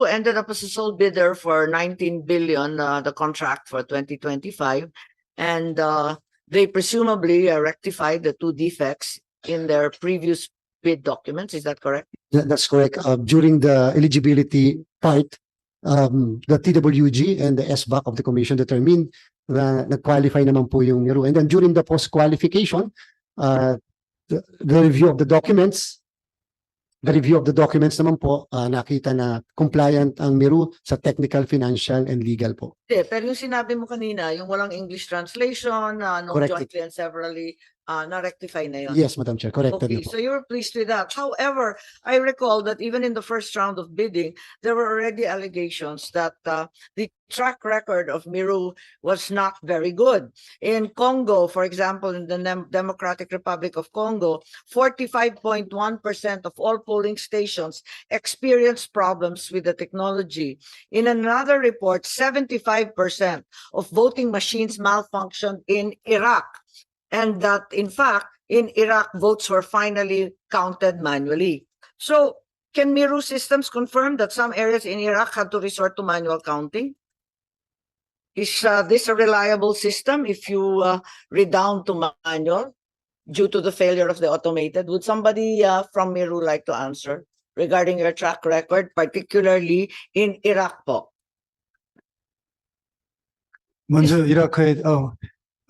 ended up as a sole bidder for 19 billion, the contract for 2025. And they presumably rectified the two defects in their previous bid documents. Is that correct? That's correct. During the eligibility part, the TWG and the SBAC of the commission determined na nag-qualify naman po yung Miru. And then during the post-qualification, the review of the documents, naman po, nakita na compliant ang Miru sa technical, financial, and legal po. Pero yung sinabi mo kanina, yung walang English translation, no jointly and severally, na-rectify na yun. Yes, Madam Chair, corrected Okay, na po. so you were pleased with that. However, I recall that even in the first round of bidding, there were already allegations that the track record of Miru was not very good. In Congo, for example, in the Democratic Republic of Congo, 45.1% of all polling stations experienced problems with the technology. In another report, 75% of voting machines malfunctioned in Iraq. And that, in fact, in Iraq, votes were finally counted manually. So, can Miru systems confirm that some areas in Iraq had to resort to manual counting? Is this a reliable system if you redound to manual due to the failure of the automated? Would somebody from Miru like to answer regarding your track record, particularly in Iraq po?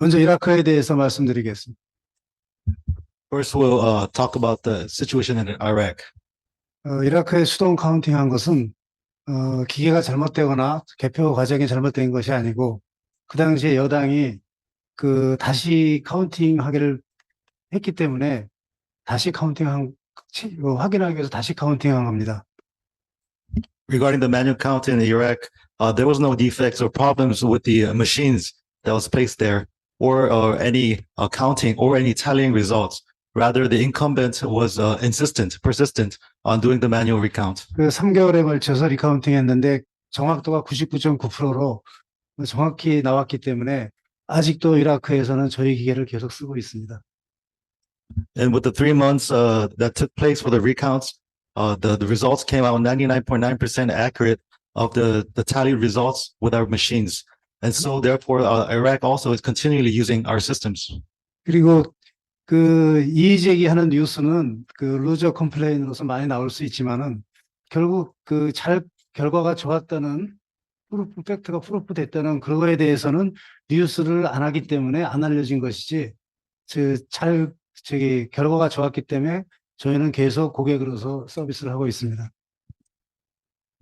먼저 이라크에 대해서 말씀드리겠습니다. First, we'll talk about the situation in Iraq. 이라크에 수동 카운팅한 것은 기계가 잘못되거나 개표 과정이 잘못된 것이 아니고 그 당시에 여당이 다시 카운팅하기를 했기 때문에 다시 확인하기 위해서 다시 카운팅한 겁니다. Regarding the manual count in Iraq, there was no defects or problems with the machines that was placed there, or any counting or any tallying results. Rather, the incumbent was persistent on doing the manual recount. 3개월에 걸쳐서 리카운팅했는데 정확도가 99.9%로 정확히 나왔기 때문에 아직도 이라크에서는 저희 기계를 계속 쓰고 있습니다. And with the 3 months that took place for the recounts, the results came out 99.9% accurate of the tally results with our machines. And so therefore, Iraq also is continually using our systems. 그리고 이의 제기하는 뉴스는 루저 컴플레인으로서 많이 나올 수 있지만은 결국 결과가 좋았다는 팩트가 프루프 됐다는 그거에 대해서는 뉴스를 안 하기 때문에 안 알려진 것이지 결과가 좋았기 때문에 저희는 계속 고객으로서 서비스를 하고 있습니다.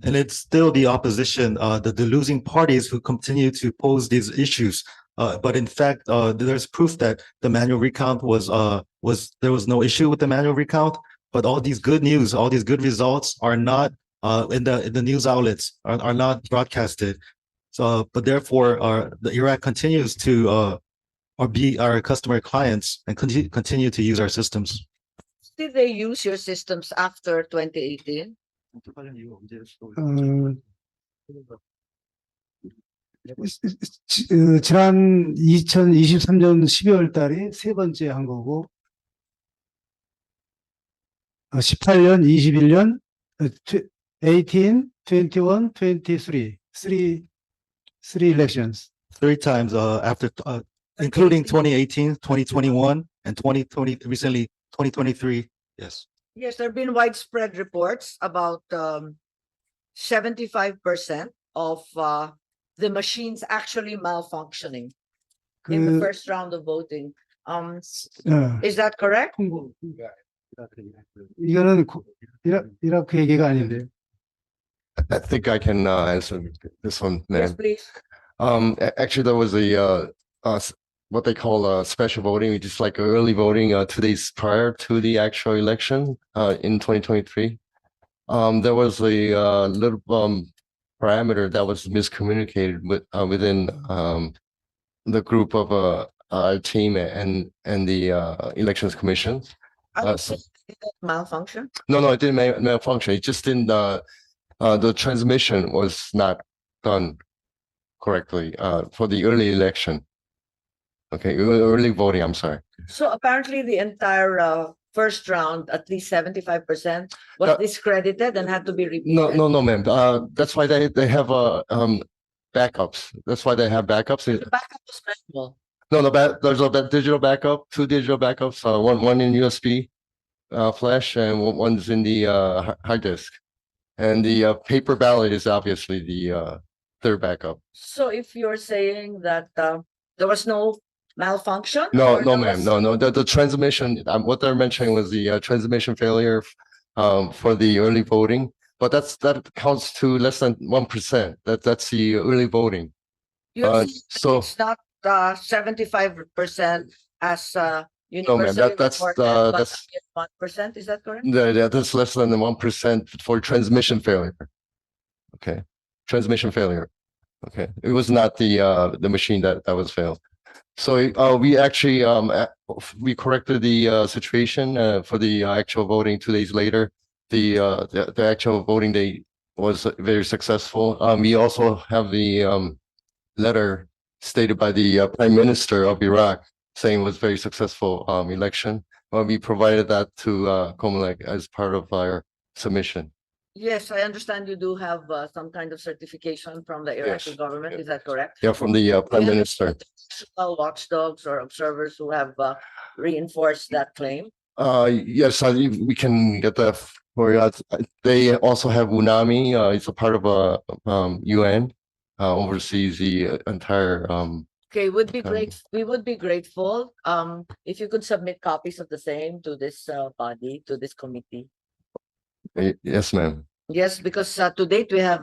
And it's still the opposition, the losing parties who continue to pose these issues. But in fact, there's proof that the manual recount there was no issue with the manual recount. But all these good news, all these good results are not in the news outlets, are not broadcasted. So, but therefore, the Iraq continues to be our customer clients and continue to use our systems. Did they use your systems after 2018? 지난 2023년 12월 달이 세 번째 한 거고 18년, 21년, 18, 21, 23, three elections. 3 times after, including 2018, 2021, and 2020, recently 2023. Yes. Yes, there have been widespread reports about 75% of the machines actually malfunctioning in the first round of voting. Is that correct? 이거는 이라크 얘기가 아닌데. I think I can answer this one, ma'am. Yes, please. Actually, there was what they call special voting, which is like early voting 2 days prior to the actual election in 2023. There was a little parameter that was miscommunicated within the group of our team and the elections commission. Did that malfunction? No, it didn't malfunction. It just didn't. The transmission was not done correctly for the early election. Okay, early voting. I'm sorry. So apparently the entire first round, at least 75% was Uh, discredited and had to be repeated? No, ma'am. That's why they have backups. That's why they have backups. The backup was manual. No, there's a digital backup, two digital backups, one in USB flash and one's in the hard disk. And the paper ballot is obviously the third backup. So if you're saying that there was no malfunction? No, or no, there ma'am. was- No. The transmission, what they're mentioning was the transmission failure for the early voting, but that counts to less than 1%. That's the early voting. You're saying so- it's not 75% as ma'am, universally that's, reported, but that's- 1%, is that correct? That's less than the 1% for transmission failure. Okay, transmission failure. Okay, it was not the machine that was failed. So we actually we corrected the situation for the actual voting 2 days later. The actual voting day was very successful. We also have the letter stated by the Prime Minister of Iraq saying it was very successful election. We provided that to COMELEC as part of our submission. Yes, I understand you do have some kind of certification from the Iraqi Yes, government, yeah. is that correct? Yeah, from the Prime Do you have Minister. international watchdogs or observers who have reinforced that claim? Yes, we can get that for you. They also have UNAMI. It's a part of UN, oversees the entire. Okay, would be Okay. great. We would be grateful if you could submit copies of the same to this body, to this committee. Yes, ma'am. Yes, because to date we have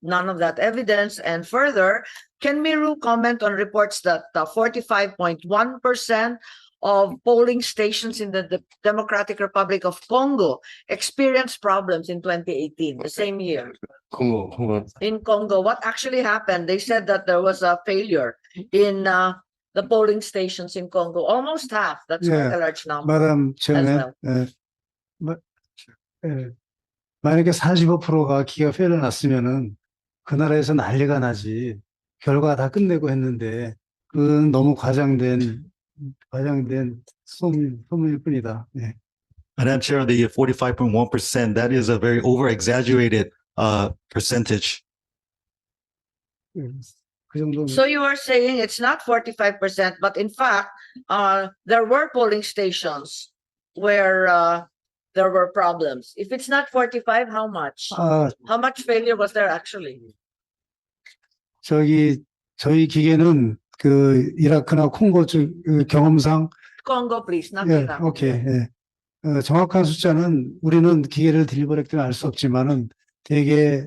none of that evidence. And further, can Miru comment on reports that 45.1% of polling stations in the Democratic Republic of Congo experienced problems in 2018, the same year? Congo. In Congo, what actually happened? They said that there was a failure in the polling stations in Congo, almost half. That's quite Yeah, a large number. 마담 well. chairman, 만약에 45%가 기가 페일을 났으면은 그 나라에서 난리가 나지. 결과 다 끝내고 했는데 그건 너무 과장된 소문일 뿐이다. 예. Madam Chair, the 45.1%, that is a very over-exaggerated percentage. 그 정도. So you are saying it's not 45%, but in fact, there were polling stations where there were problems. If it's not 45, how much? How much failure was there actually? 저희 기계는 그 이라크나 콩고 쪽 경험상 Congo, please, not 예, Iraq. 오케이. 예. 정확한 숫자는 우리는 기계를 딜버렉 때문에 알 수 없지만은 대개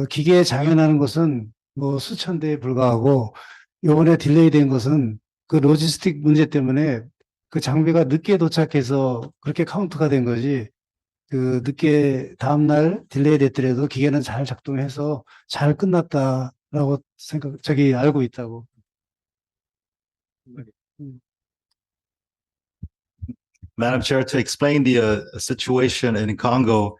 기계에 장애나는 것은 뭐 수천 대에 불과하고 요번에 딜레이 된 것은 그 로지스틱 문제 때문에 그 장비가 늦게 도착해서 그렇게 카운트가 된 거지. 그 늦게 다음날 딜레이 됐더라도 기계는 잘 작동해서 잘 끝났다라고 알고 있다고. Madam Chair, to explain the situation in Congo,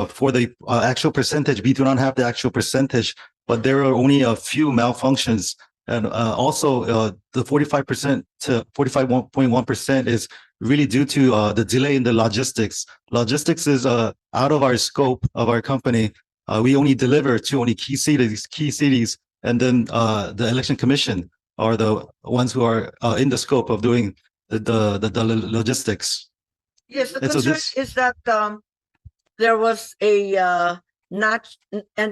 for the actual percentage, we do not have the actual percentage, but there are only a few malfunctions. And also the 45% to 45.1% is really due to the delay in the logistics. Logistics is out of our scope of our company. We only deliver to only key cities, and then the election commission are the ones who are in the scope of doing the logistics. Yes, the And so concern this- is that there was an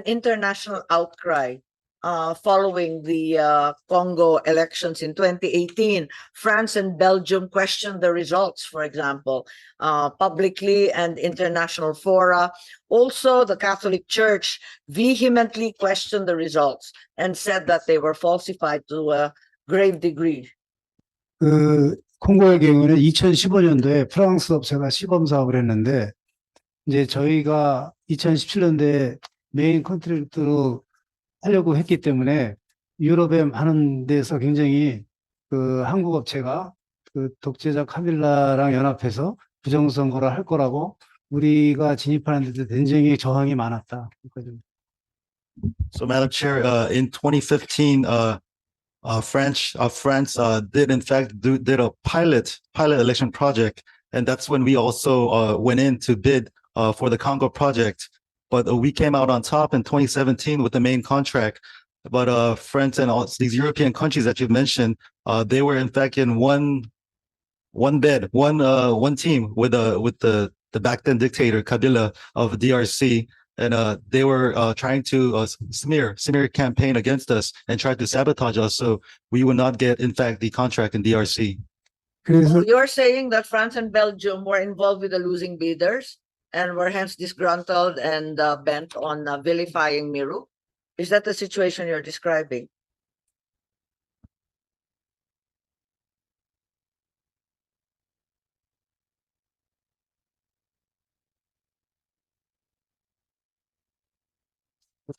international outcry following the Congo elections in 2018. France and Belgium questioned the results, for example, publicly, and international fora. Also, the Catholic Church vehemently questioned the results and said that they were falsified to a grave degree. 그 콩고의 경우는 2015년도에 프랑스 업체가 시범 사업을 했는데 이제 저희가 2017년도에 메인 컨트리뷰터로 하려고 했기 때문에 유럽에 많은 데서 굉장히 그 한국 업체가 그 독재자 카빌라랑 연합해서 부정선거를 할 거라고 우리가 진입하는 데도 굉장히 저항이 많았다. So, Madam Chair, in 2015, France did in fact did a pilot election project, And that's when we also went in to bid for the Congo project. But we came out on top in 2017 with the main contract. But France and all these European countries that you've mentioned, they were in fact in one bed, one team with the back then dictator Kabila of DRC, and they were trying to smear campaign against us and try to sabotage us, so we would not get in fact the contract in DRC. 그래서 So you're saying that France and Belgium were involved with the losing bidders and were hence disgruntled and bent on vilifying Miru? Is that the situation you're describing?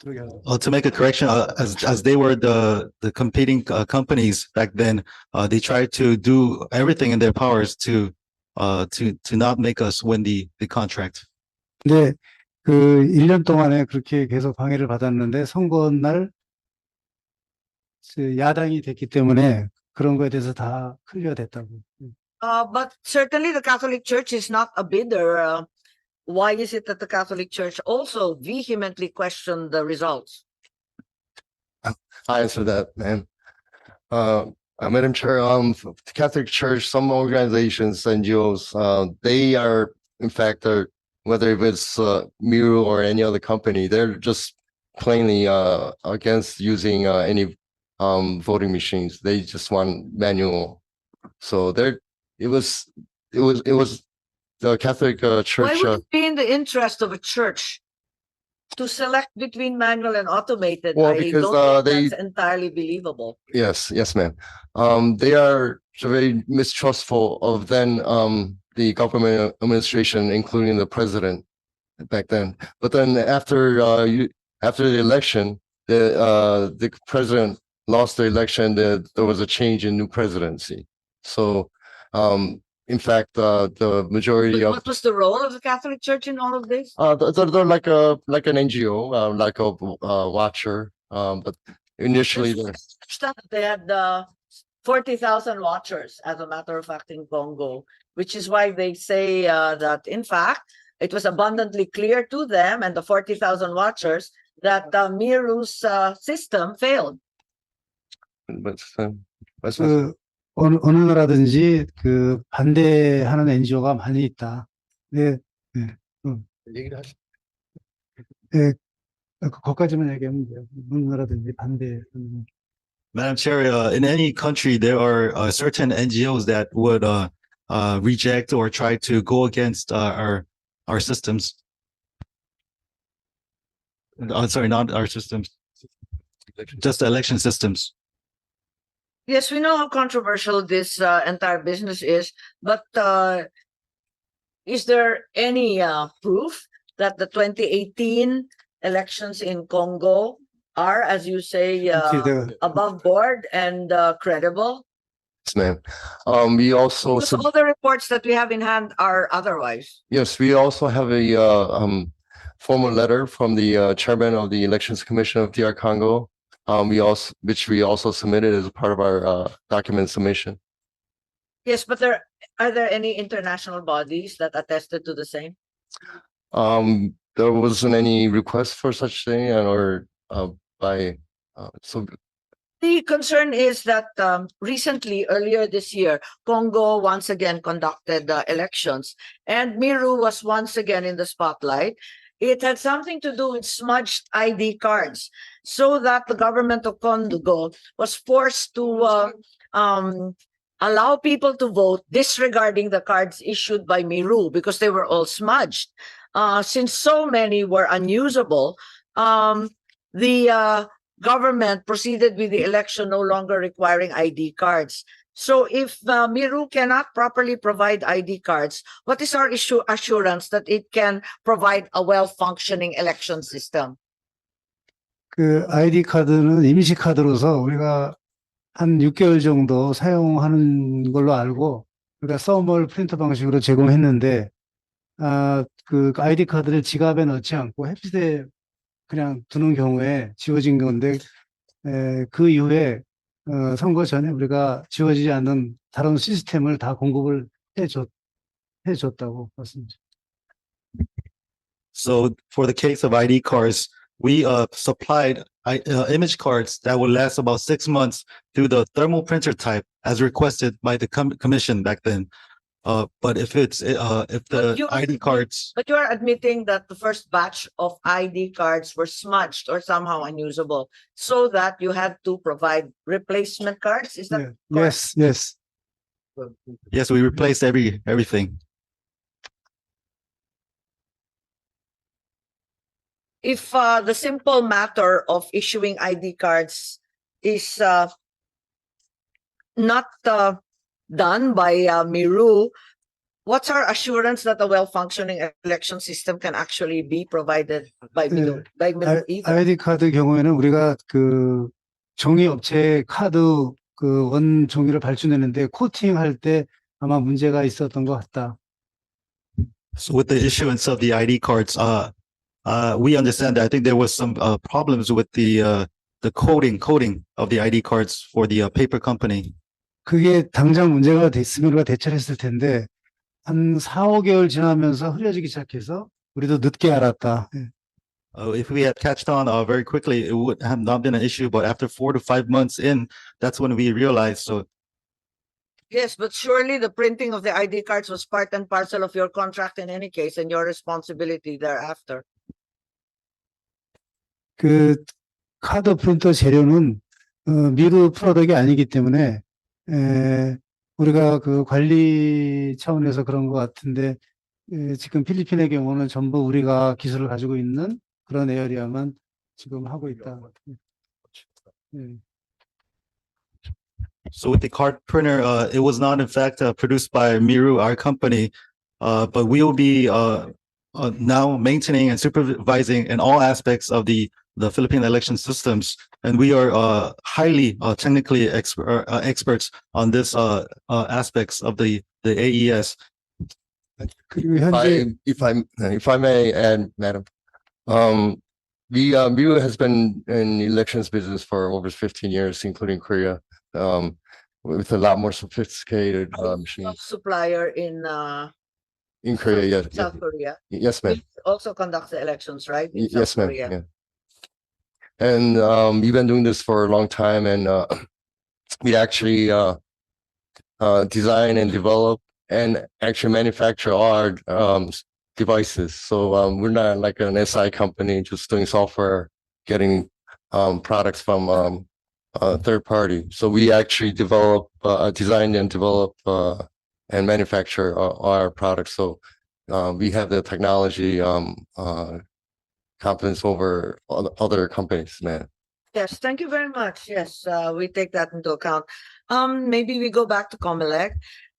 To make a correction, as they were the competing companies back then, they tried to do everything in their powers to not make us win the contract. 근데 그 1년 동안에 그렇게 계속 방해를 받았는데 선거 날 야당이 됐기 때문에 그런 거에 대해서 다 클리어 됐다고. But certainly the Catholic Church is not a bidder. Why is it that the Catholic Church also vehemently questioned the results? I answer that, man. Madam Chair, the Catholic Church, some organizations, NGOs, they are, in fact, whether if it's Miru or any other company, they're just plainly against using any voting machines. They just want manual. So it was the Catholic Why Church. would it be in the interest of a church to select between manual and automated? Well, I because, don't think they- that's entirely believable. Yes, ma'am. They are very mistrustful of then the government administration, including the president back then. But then after the election, the president lost the election. There was a change in new presidency. So in fact, the majority But of what was the role of the Catholic Church in all of this? they're like an NGO, like a watcher. But initially, I understand that they had 40,000 watchers, as a matter of fact, in Congo, which is why they say that, in fact, it was abundantly clear to them and the 40,000 watchers that Miru's system failed. 그 어느 나라든지 그 반대하는 NGO가 많이 있다. 네, 네. 네, 거기까지만 얘기하면 돼요. 어느 나라든지 반대하는. Madam Chair, in any country, there are certain NGOs that would reject or try to go against our systems. Sorry, not our systems, just the election systems. Yes, we know how controversial this entire business is, but is there any proof that the 2018 elections in Congo are, as you say, above board and credible? Yes, ma'am. We also Because all the reports that we have in hand are otherwise. yes, we also have a formal letter from the chairman of the Elections Commission of DR Congo. Which we also submitted as a part of our document submission. Yes, but are there any international bodies that attested to the same? There wasn't any request for such thing, or so The concern is that recently, earlier this year, Congo once again conducted elections, and Miru was once again in the spotlight. It had something to do with smudged ID cards, so that the government of Congo was forced to allow people to vote disregarding the cards issued by Miru because they were all smudged. Since so many were unusable, the government proceeded with the election no longer requiring ID cards. So if Miru cannot properly provide ID cards, what is our assurance that it can provide a well-functioning election system? 그 ID 카드는 임시 카드로서 우리가 한 6개월 정도 사용하는 걸로 알고, 그러니까 서멀 프린터 방식으로 제공했는데, 그 ID 카드를 지갑에 넣지 않고 햇빛에 그냥 두는 경우에 지워진 건데, 그 이후에 선거 전에 우리가 지워지지 않는 다른 시스템을 다 공급을 해줬. 해줬다고 말씀드립니다. So for the case of ID cards, we supplied image cards that would last about 6 months through the thermal printer type as requested by the commission back then. But if But the you- ID cards, But you are admitting that the first batch of ID cards were smudged or somehow unusable, so that you had to provide replacement cards? Is that 네. correct? Yes, yes. yes, we replaced everything. If the simple matter of issuing ID cards is not done by Miru, what's our assurance that a well-functioning election system can actually be provided by Miru? By Miru either? 아이디 카드 경우에는 우리가 그 종이 업체 카드 그 원 종이를 발주내는데 코팅할 때 아마 문제가 있었던 것 같다. So with the issuance of the ID cards, we understand that I think there was some problems with the coding of the ID cards for the paper company. 그게 당장 문제가 됐으면 우리가 대처를 했을 텐데 한 4, 5개월 지나면서 흐려지기 시작해서 우리도 늦게 알았다. 예. If we had catched on very quickly, it would have not been an issue. But after 4 to 5 months in, that's when we realized. So Yes, but surely the printing of the ID cards was part and parcel of your contract in any case and your responsibility thereafter. 그 카드 프린터 재료는 미르 프로덕이 아니기 때문에 우리가 그 관리 차원에서 그런 것 같은데 지금 필리핀의 경우는 전부 우리가 기술을 가지고 있는 그런 에어리아만 지금 하고 있다. 예. So with the card printer, it was not in fact produced by Miru, our company, but we will be now maintaining and supervising in all aspects of the Philippine election systems, and we are highly technically experts on this aspects of the AES. 그리고 현재 If I may add, Madam, Miru has been in elections business for over 15 years, including Korea, with a lot more sophisticated machines. Supplier in In Korea, yes, South Korea. yes, ma'am. Which also conducts the elections, right? In Yes, South ma'am. Korea. Yeah. And we've been doing this for a long time, and we actually design and develop and actually manufacture all our devices. So we're not like an SI company just doing software, getting products from third party. So we actually develop, design and develop and manufacture our products. So we have the technology confidence over other companies, man. Yes, thank you very much. Yes, we take that into account. Maybe we go back to COMELEC.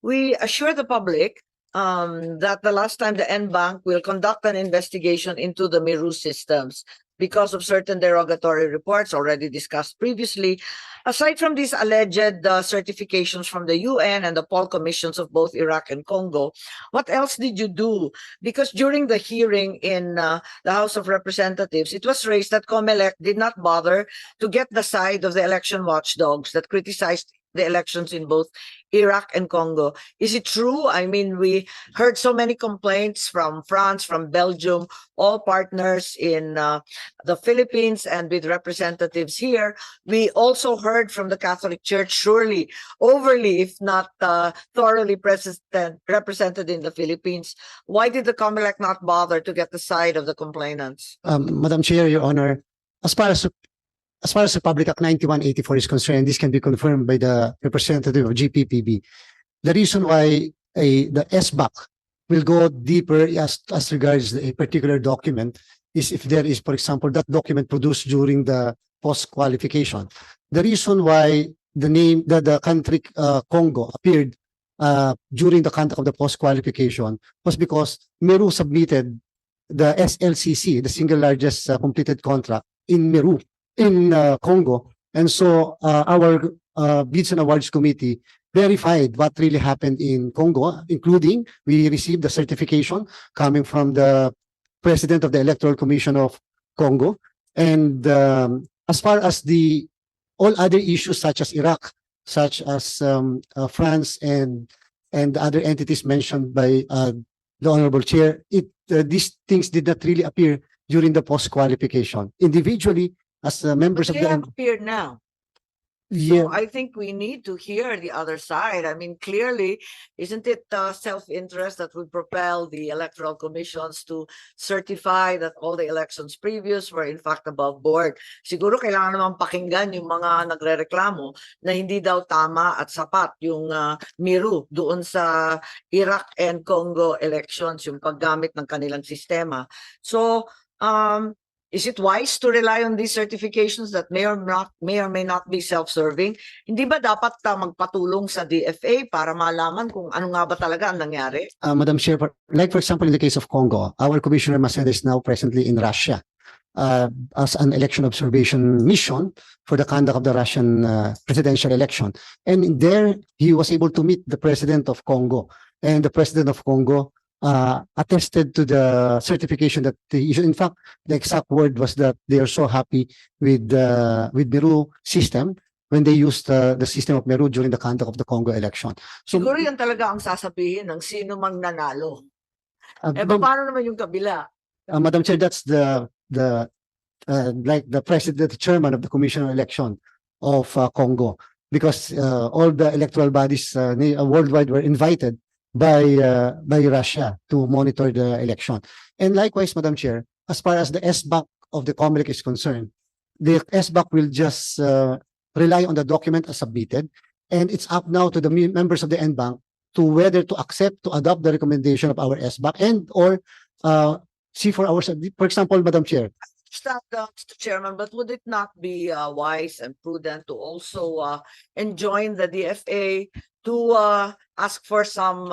We assure the public that the last time the Bank will conduct an investigation into the Miru systems because of certain derogatory reports already discussed previously. Aside from these alleged certifications from the UN and the poll commissions of both Iraq and Congo, what else did you do? Because during the hearing in the House of Representatives, it was raised that COMELEC did not bother to get the side of the election watchdogs that criticized the elections in both Iraq and Congo. Is it true? I mean, we heard so many complaints from France, from Belgium, all partners in the Philippines and with representatives here. We also heard from the Catholic Church, surely overly, if not thoroughly represented in the Philippines. Why did the COMELEC not bother to get the side of the complainants? Madam Chair, Your Honor, as far as the Public Act 9184 is concerned, this can be confirmed by the representative of GPPB. The reason why the SBAC will go deeper as regards a particular document is if there is, for example, that document produced during the post-qualification. The reason why the country Congo appeared during the conduct of the post-qualification was because Miru submitted the SLCC, the single largest completed contract in Congo. And so our Bids and Awards Committee verified what really happened in Congo, including we received the certification coming from the President of the Electoral Commission of Congo. And as far as all other issues such as Iraq, such as France and and the other entities mentioned by the Honorable Chair, these things did not really appear during the post-qualification. Individually, as members But of they the have appeared now. yeah, So I think we need to hear the other side. I mean, clearly, isn't it self-interest that would propel the electoral commissions to certify that all the elections previous were in fact above board? Siguro kailangan naman pakinggan yung mga nagrereklamo na hindi daw tama at sapat yung Miru doon sa Iraq and Congo elections, yung paggamit ng kanilang sistema. So, is it wise to rely on these certifications that may or may not be self-serving? Hindi ba dapat magpatulong sa DFA para malaman kung ano nga ba talaga ang nangyari? Madam Chair, like for example, in the case of Congo, our Commissioner Maceda is now presently in Russia as an election observation mission for the conduct of the Russian presidential election. And there, he was able to meet the President of Congo. And the President of Congo attested to the certification that they issued. In fact, the exact word was that they are so happy with Miru system when they used the system of Miru during the conduct of the Congo election. So, Siguro yan talaga ang sasabihin ng sino mang nanalo. Eh, Madam- paano naman yung kabila? Madam Chair, that's like the president, the chairman of the Commission on Election of Congo, because all the electoral bodies worldwide were invited by Russia to monitor the election. And likewise, Madam Chair, as far as the SBAC of the COMELEC is concerned, the SBAC will just rely on the document as submitted, and it's up now to the members of the NBank to whether to accept, to adopt the recommendation of our SBAC and or see for ourselves. For example, Madam Chair, Stop, Mr. Chairman, but would it not be wise and prudent to also enjoin the DFA to ask for some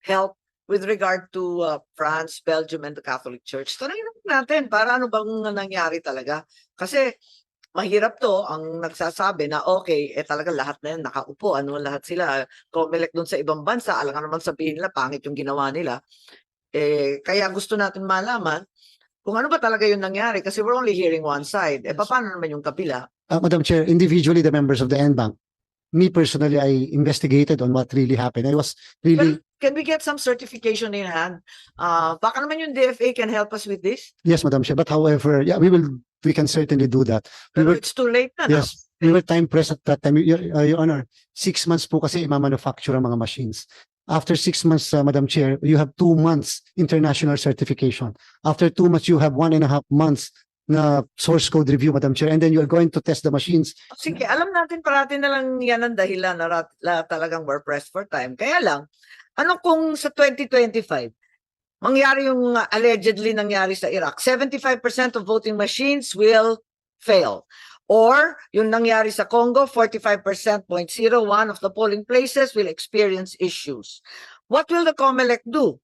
help with regard to France, Belgium, and the Catholic Church? Tanungin natin para ano bang nangyari talaga. Kasi mahirap to ang nagsasabi na okay, talaga lahat na yan nakaupo. Ano lahat sila? COMELEC dun sa ibang bansa, alam ka naman sabihin nila, pangit yung ginawa nila. Kaya gusto natin malaman kung ano ba talaga yung nangyari kasi we're only hearing one side. Paano naman yung kabila? Madam Chair, individually, the members of the NBank, me personally, I investigated on what really happened. I was really, Can we get some certification in hand? Baka naman yung DFA can help us with this. yes, Madam Chair, but however, yeah, we can certainly do that. Pero it's too late na. no? Yes, we were time pressed at that time. Your Honor, 6 months po kasi ima-manufacture ang mga machines. After 6 months, Madam Chair, you have 2 months international certification. After 2 months, you have 1.5 months na source code review, Madam Chair, and then you are going to test the machines. Sige, alam natin parati na lang yan ang dahilan na talagang we're pressed for time. Kaya lang, ano kung sa 2025, mangyari yung allegedly nangyari sa Iraq, 75% of voting machines will fail. Or yung nangyari sa Congo, 45.01% of the polling places will experience issues. What will the COMELEC do?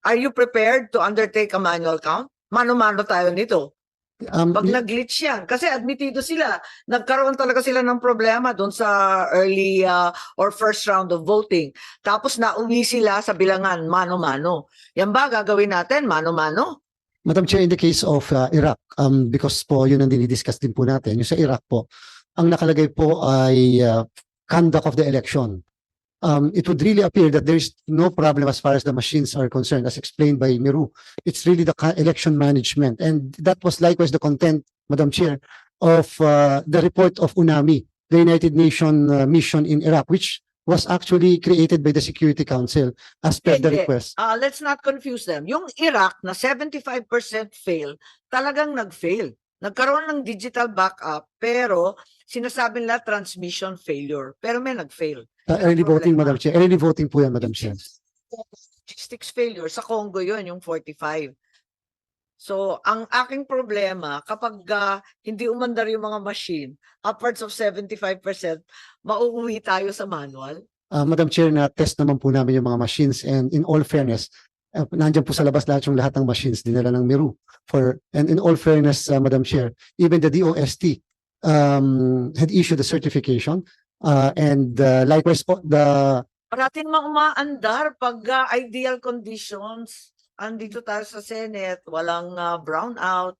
Are you prepared to undertake a manual count? Mano-mano tayo nito. Pag nag-glitch yan, kasi admitido sila, nagkaroon talaga sila ng problema doon sa early or first round of voting. Tapos nauwi sila sa bilangan, mano-mano. Yan ba gagawin natin, mano-mano? Madam Chair, in the case of Iraq, because po yun ang dinidiscuss din po natin, yung sa Iraq po, ang nakalagay po ay conduct of the election. It would really appear that there is no problem as far as the machines are concerned, as explained by Miru. It's really the election management. And that was likewise the content, Madam Chair, of the report of UNAMI, the United Nations mission in Iraq, which was actually created by the Security Council as per the Hindi. request. Let's not confuse them. Yung Iraq na 75% fail, talagang nag-fail. Nagkaroon ng digital backup, pero sinasabi nila transmission failure. Pero may nag-fail. Early voting, Madam Chair. Early voting po yan, Madam Chair. Logistics failure. Sa Congo yun, yung 45. So, ang aking problema, kapag hindi umandar yung mga machine, upwards of 75%, mauuwi tayo sa manual. Madam Chair, na-test naman po namin yung mga machines, and in all fairness, nandiyan po sa labas lahat ng machines, dinala ng Miru. And in all fairness, Madam Chair, even the DOST had issued the certification, and likewise po, Parating umaandar pag ideal conditions. Andito tayo sa Senate, walang brownout,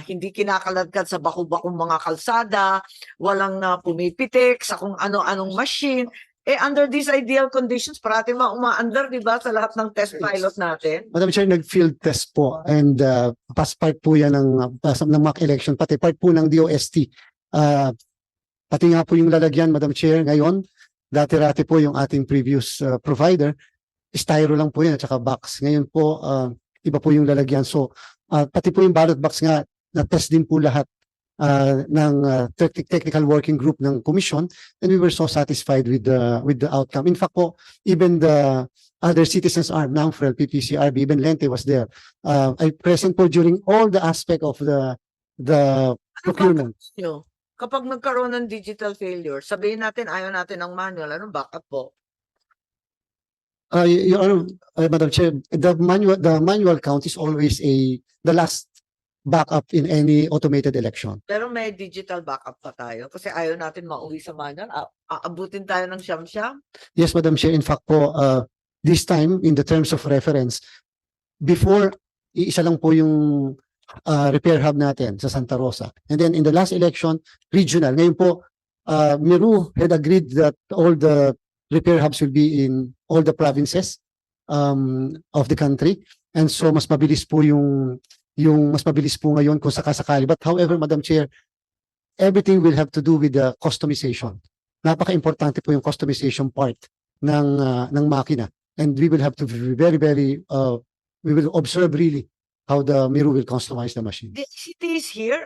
hindi kinakaladkad sa baku-bakong mga kalsada, walang pumipitik sa kung ano-anong machine. Under these ideal conditions, parati umaandar, di ba, sa lahat ng test pilot natin? Madam Chair, nag-field test po and part po yan ng mock election, pati part po ng DOST. Pati nga po yung lalagyan, Madam Chair, ngayon, dati-rati po yung ating previous provider, styro lang po yan at saka box. Ngayon po, iba po yung lalagyan. So, pati po yung ballot box nga, na-test din po lahat ng technical working group ng commission, and we were so satisfied with the outcome. In fact po, even the other citizens arm, NAMFREL, PPCRB, even Lente was there. I present po during all the aspect of the procurement. Nyo, kapag nagkaroon ng digital failure, sabihin natin ayaw natin ng manual, anong backup po? Your Honor, Madam Chair, the manual count is always the last backup in any automated election. Pero may digital backup pa tayo kasi ayaw natin mauwi sa manual. Aabutin tayo ng siyam-siyam. Yes, Madam Chair. In fact po, this time, in the terms of reference, before, isa lang po yung repair hub natin sa Santa Rosa. And then in the last election, regional. Ngayon po, Miru had agreed that all the repair hubs will be in all the provinces of the country. And so, mas mabilis po mas mabilis po ngayon kung sakasakali. But however, Madam Chair, everything will have to do with the customization. Napaka-importante po yung customization part ng makina. And we will have to be very, we will observe really how the Miru will customize the machine. The ICT is here.